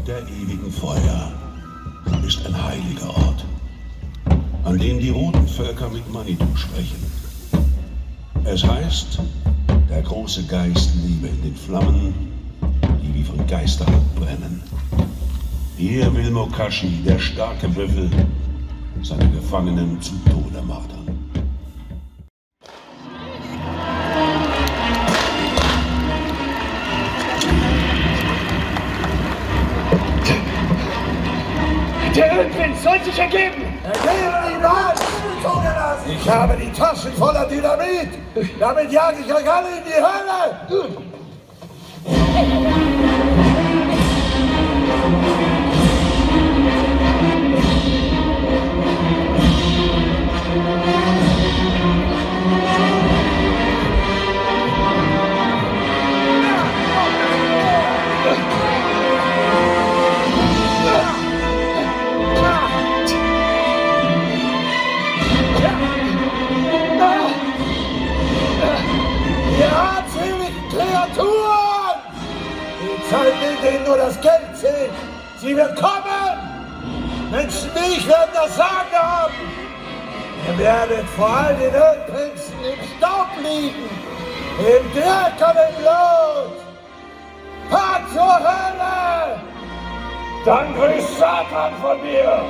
der ewigen Feuer ist ein heiliger Ort, an dem die roten Völker mit Manitou sprechen. Es heißt, der große Geist liebe in den Flammen, die wie von Geisterhand brennen. Hier will Mokashi, der starke Büffel, seine Gefangenen zu Tode martern. Der Ölprinz soll sich ergeben! Ergeben ihn was? Ich habe die Taschen voller Dynamit! Damit jage ich euch alle in die Hölle! Die Zeit will denen nur das Geld zählen. Sie wird kommen. Menschen wie ich werden das Sagen haben. Ihr werdet vor all den Ölprinzen im Staub liegen. Im Dreck und im Blut. Fahrt zur Hölle. Dann grüßt Satan von mir.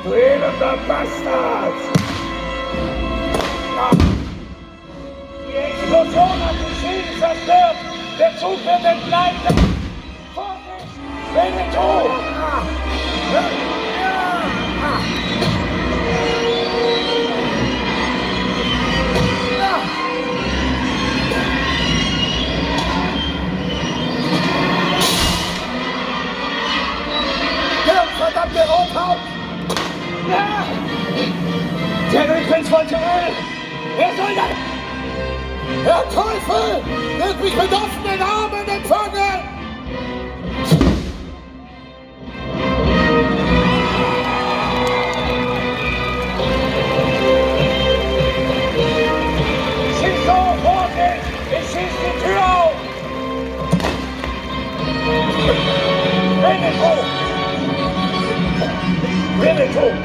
Du elender Bastard. Die Explosion hat die Schienen zerstört. Der Zug wird entgleiten! Vorsicht! Winnetous! Der verdammte Rothaut! Der Ölprinz wollte Öl! Er soll das! Der Teufel wird mich mit offenen Armen empfangen! Saison, Vorsicht! Ich schieß die Tür auf! Winnetous! Winnetous!